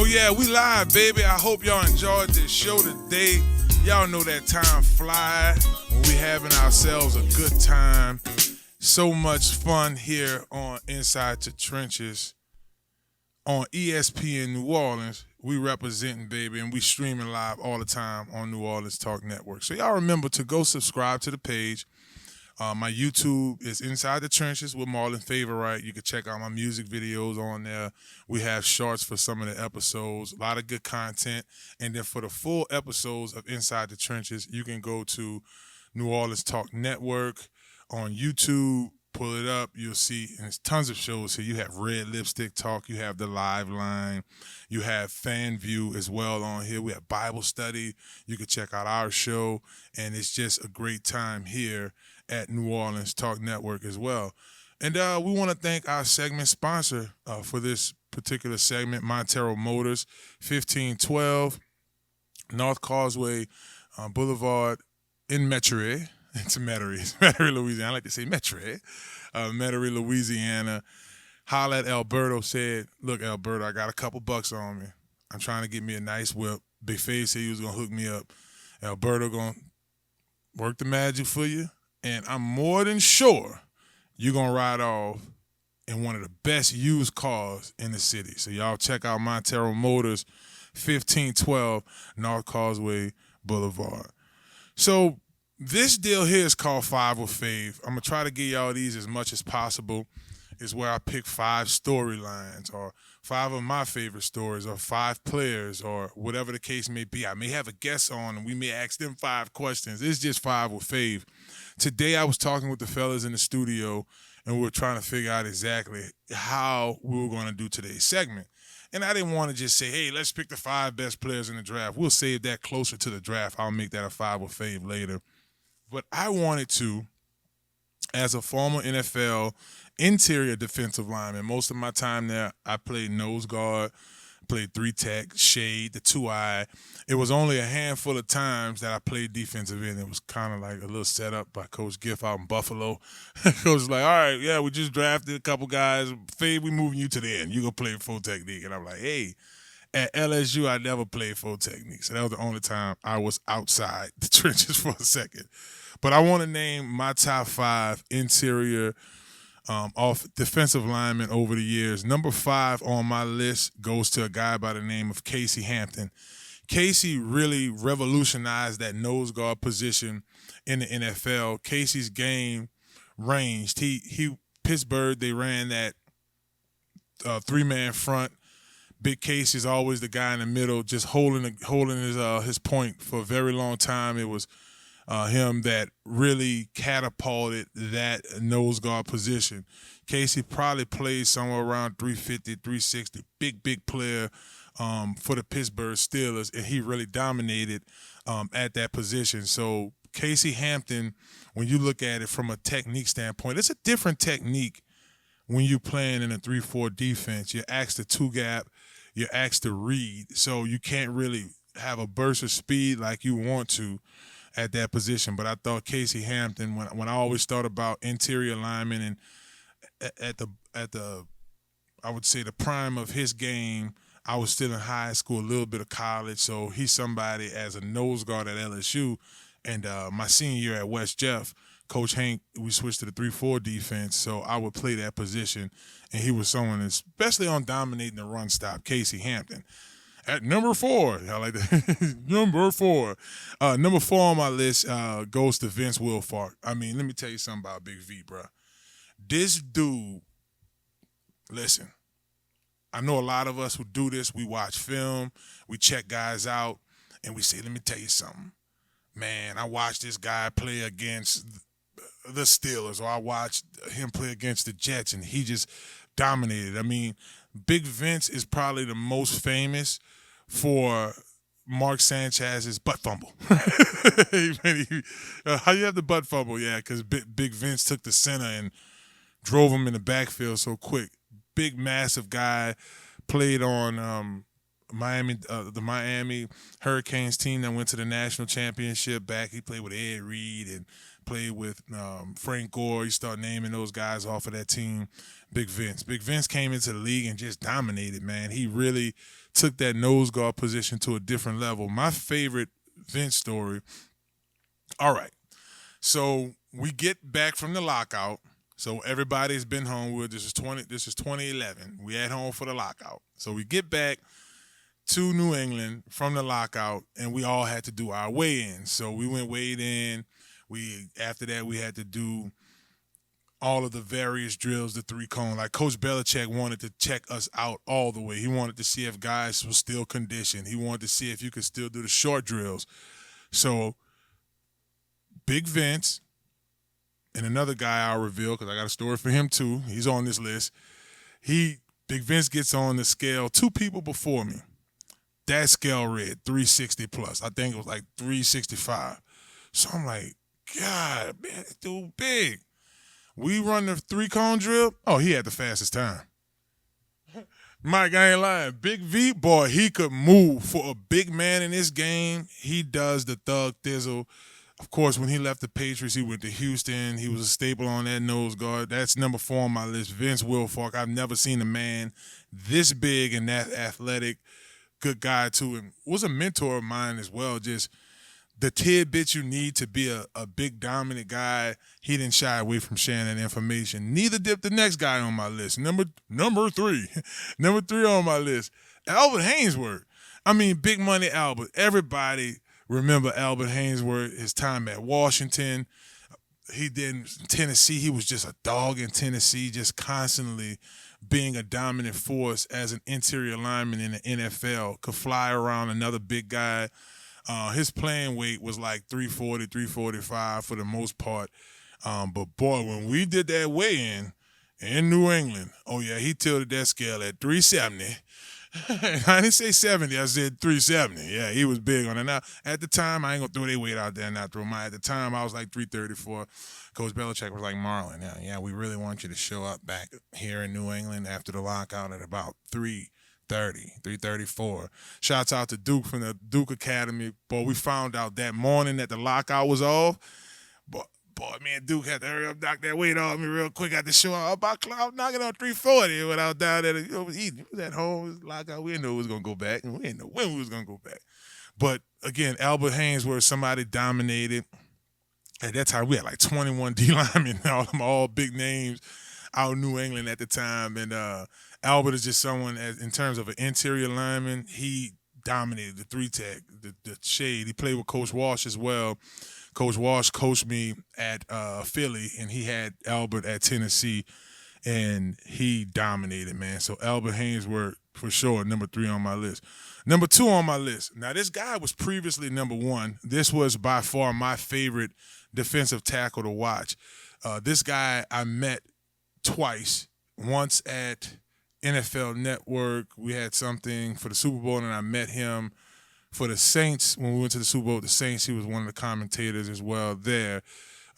Oh yeah, we live, baby. I hope y'all enjoyed this show today. Y'all know that time fly when we having ourselves a good time. So much fun here on Inside the Trenches on ESPN New Orleans. We representing, baby, and we streaming live all the time on New Orleans Talk Network. So y'all remember to go subscribe to the page. My YouTube is Inside the Trenches with Marlon Favorite. You can check out my music videos on there. We have shorts for some of the episodes, a lot of good content. And then for the full episodes of Inside the Trenches, you can go to New Orleans Talk Network on YouTube. Pull it up, you'll see, and there's tons of shows here. You have Red Lipstick Talk, you have the Live Line, you have Fan View as well on here. We have Bible Study. You can check out our show, and it's just a great time here at New Orleans Talk Network as well. And we want to thank our segment sponsor for this particular segment, Montero Motors, 1512 North Causeway Boulevard in Metairie. It's Metairie, Louisiana. I like to say Metairie. Metairie, Louisiana. Holla at Alberto, said, look, Alberto, I got a couple bucks on me. I'm trying to get me a nice whip. Big Face said he was going to hook me up. Alberto going to work the magic for you. And I'm more than sure you're going to ride off in one of the best used cars in the city. So y'all check out Montero Motors, 1512 North Causeway Boulevard. So this deal here is called Five with Fave. I'm going to try to get y'all these as much as possible. Is where I pick 5 storylines or 5 of my favorite stories or 5 players or whatever the case may be. I may have a guest on and we may ask them 5 questions. It's just 5 with Fave. Today I was talking with the fellas in the studio and we were trying to figure out exactly how we were going to do today's segment. And I didn't want to just say, hey, let's pick the 5 best players in the draft. We'll save that closer to the draft. I'll make that a 5 with Fave later. But I wanted to, as a former NFL interior defensive lineman, most of my time there, I played nose guard, played 3-tech, shade, the 2-eye. It was only a handful of times that I played defensive end. It was kind of like a little setup by Coach Giff out in Buffalo. Coach was like, all right, yeah, we just drafted a couple guys. Fade, we moving you to the end. You going to play full technique. And I'm like, hey, at LSU, I never played full technique. So that was the only time I was outside the trenches for a second. But I want to name my top 5 interior off defensive linemen over the years. Number 5 on my list goes to a guy by the name of Casey Hampton. Casey really revolutionized that nose guard position in the NFL. Casey's game ranged. He Pittsburgh, they ran that 3-man front. Big Casey's always the guy in the middle, just holding his point for a very long time. It was him that really catapulted that nose guard position. Casey probably played somewhere around 350, 360, big player for the Pittsburgh Steelers, and he really dominated at that position. So Casey Hampton, when you look at it from a technique standpoint, it's a different technique when you're playing in a 3-4 defense. You're asked to 2-gap, you're asked to read, so you can't really have a burst of speed like you want to at that position. But I thought Casey Hampton, when I always thought about interior linemen and at the I would say the prime of his game, I was still in high school, a little bit of college. So he's somebody as a nose guard at LSU. And my senior year at West Jeff, Coach Hank, we switched to the 3-4 defense, so I would play that position. And he was someone, especially on dominating the run stop, Casey Hampton. At number 4, I like that. Number 4. Number 4 on my list goes to Vince Wilfork. I mean, let me tell you something about Big V, bro. This dude, listen, I know a lot of us who do this, we watch film, we check guys out, and we say, let me tell you something. Man, I watched this guy play against the Steelers, or I watched him play against the Jets, and he just dominated. I mean, Big Vince is probably the most famous for Mark Sanchez's butt fumble. How you have the butt fumble? Yeah, because Big Vince took the center and drove him in the backfield so quick. Big, massive guy, played on the Miami Hurricanes team that went to the national championship back. He played with Ed Reed and played with Frank Gore. You start naming those guys off of that team. Big Vince. Big Vince came into the league and just dominated, man. He really took that nose guard position to a different level. My favorite Vince story. All right. So we get back from the lockout. So everybody's been home. This is 2011. We at home for the lockout. So we get back to New England from the lockout, and we all had to do our weigh-in. So we went weighed in. After that we had to do all of the various drills, the 3-cone. Like Coach Belichick wanted to check us out all the way. He wanted to see if guys were still conditioned. He wanted to see if you could still do the short drills. So Big Vince and another guy I'll reveal because I got a story for him too. He's on this list. Big Vince gets on the scale 2 people before me. That scale read 360 plus. I think it was like 365. So I'm like, God, man, this dude big. We run the 3-cone drill. Oh, he had the fastest time. Mike, I ain't lying. Big V, boy, he could move. For a big man in this game, he does the thug thizzle. Of course, when he left the Patriots, he went to Houston. He was a staple on that nose guard. That's number 4 on my list, Vince Wilfork. I've never seen a man this big and that athletic. Good guy, too, and was a mentor of mine as well. Just the tidbits you need to be a big, dominant guy. He didn't shy away from sharing that information. Neither did the next guy on my list. Number 3. Number 3 on my list, Albert Hainsworth. I mean, Big Money Albert. Everybody remember Albert Hainsworth, his time at Washington. He did in Tennessee. He was just a dog in Tennessee, just constantly being a dominant force as an interior lineman in the NFL. Could fly around another big guy. His playing weight was like 340, 345 for the most part. But, boy, when we did that weigh-in in New England, oh, yeah, he tilted that scale at 370. I didn't say 70. I said 370. Yeah, he was big on it. Now, at the time, I ain't going to throw their weight out there and not throw mine. At the time, I was like 334. Coach Belichick was like, Marlon, yeah, we really want you to show up back here in New England after the lockout at about 334. Shouts out to Duke from the Duke Academy. Boy, we found out that morning that the lockout was off. Boy, me and Duke had to hurry up, knock that weight off me real quick at the show. I was about knocking on 340 when I was down there. It was easy. It was at home. It was lockout. We didn't know it was going to go back, and we didn't know when we was going to go back. But, again, Albert Hainsworth, somebody dominated. At that time, we had like 21 D linemen, all big names out in New England at the time. And Albert is just someone, in terms of an interior lineman, he dominated the 3-tech, the shade. He played with Coach Walsh as well. Coach Walsh coached me at Philly, and he had Albert at Tennessee, and he dominated, man. So Albert Hainsworth, for sure, number 3 on my list. Number 2 on my list. Now, this guy was previously number 1. This was by far my favorite defensive tackle to watch. This guy I met twice, once at NFL Network. We had something for the Super Bowl, and I met him for the Saints. When we went to the Super Bowl with the Saints, he was one of the commentators as well there.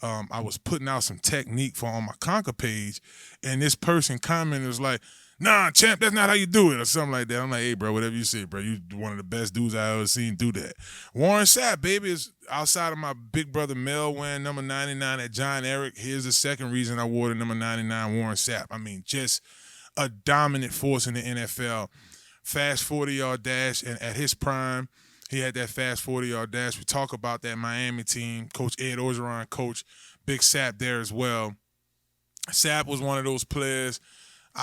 I was putting out some technique on my Conquer page, and this person commented, was like, nah, champ, that's not how you do it, or something like that. I'm like, hey, bro, whatever you say, bro. You one of the best dudes I ever seen do that. Warren Sapp, baby, is outside of my big brother Mel wearing number 99 at John Eric. Here's the second reason I wore the number 99 Warren Sapp. I mean, just a dominant force in the NFL. Fast 40-yard dash, and at his prime, he had that fast 40-yard dash. We talk about that Miami team. Coach Ed Orgeron, Coach Big Sapp there as well. Sapp was one of those players.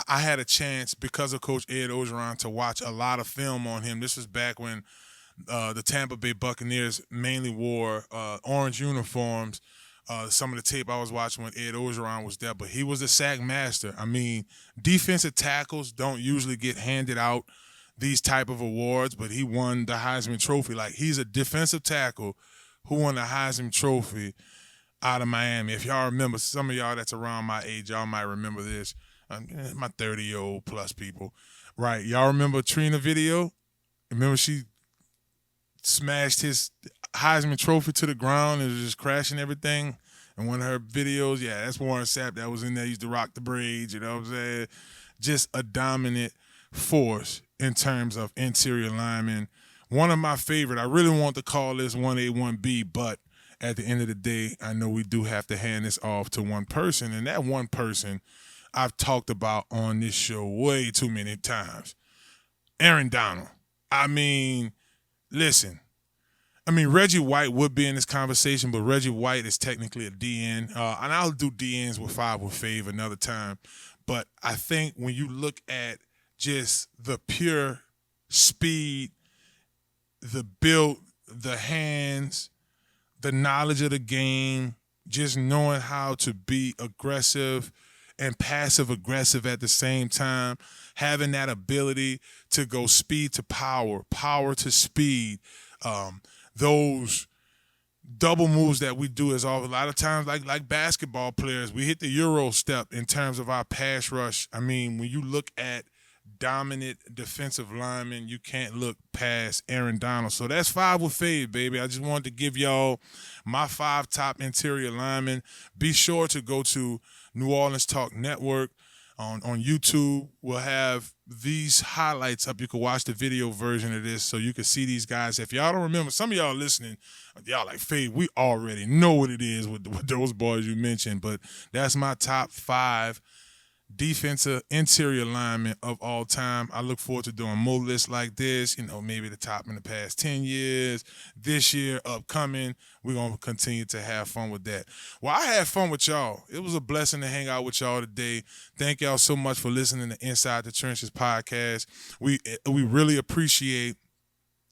I had a chance, because of Coach Ed Orgeron, to watch a lot of film on him. This was back when the Tampa Bay Buccaneers mainly wore orange uniforms. Some of the tape I was watching when Ed Orgeron was there, but he was a sack master. I mean, defensive tackles don't usually get handed out these type of awards, but he won the Heisman Trophy. Like, he's a defensive tackle who won the Heisman Trophy out of Miami. If y'all remember, some of y'all that's around my age, y'all might remember this. My 30-year-old plus people. Right, y'all remember Trina video? Remember she smashed his Heisman Trophy to the ground and was just crashing everything? And one of her videos, yeah, that's Warren Sapp that was in there. He used to rock the braids, you know what I'm saying? Just a dominant force in terms of interior linemen. One of my favorite. I really want to call this 1A, 1B, but at the end of the day, I know we do have to hand this off to one person, and that one person I've talked about on this show way too many times. Aaron Donald. I mean, listen. Reggie White would be in this conversation, but Reggie White is technically a DN. And I'll do DNs with 5 with Fave another time. But I think when you look at just the pure speed, the build, the hands, the knowledge of the game, just knowing how to be aggressive and passive aggressive at the same time, having that ability to go speed to power, power to speed, those double moves that we do is all a lot of times like basketball players, we hit the Euro step in terms of our pass rush. I mean, when you look at dominant defensive linemen, you can't look past Aaron Donald. So that's 5 with Fave, baby. I just wanted to give y'all my 5 top interior linemen. Be sure to go to New Orleans Talk Network on YouTube. We'll have these highlights up. You can watch the video version of this so you can see these guys. If y'all don't remember, some of y'all listening, y'all like, Fave, we already know what it is with those boys you mentioned, but that's my top 5 defensive interior linemen of all time. I look forward to doing more lists like this, maybe the top in the past 10 years. This year, upcoming, we're going to continue to have fun with that. Well, I had fun with y'all. It was a blessing to hang out with y'all today. Thank y'all so much for listening to Inside the Trenches podcast. We really appreciate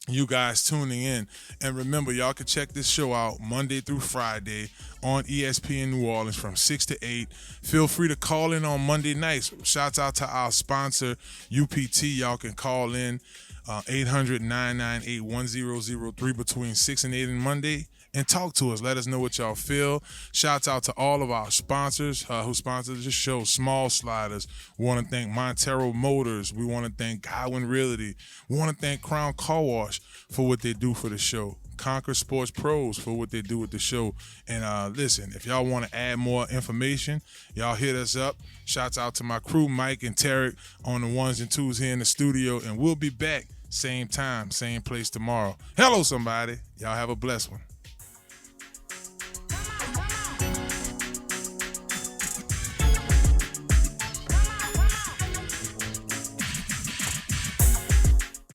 you guys tuning in. And remember, y'all can check this show out Monday through Friday on ESPN New Orleans from 6 to 8. Feel free to call in on Monday nights. Shouts out to our sponsor, UPT. Y'all can call in 800-998-1003 between 6 and 8 on Monday and talk to us. Let us know what y'all feel. Shouts out to all of our sponsors who sponsor this show. Small Sliders. We want to thank Montero Motors. We want to thank Godwin Realty. We want to thank Crown Car Wash for what they do for the show. Conquer Sports Pros for what they do with the show. And listen, if y'all want to add more information, y'all hit us up. Shouts out to my crew, Mike and Tarek, on the 1s and 2s here in the studio. And we'll be back same time, same place tomorrow. Hello, somebody. Y'all have a blessed one.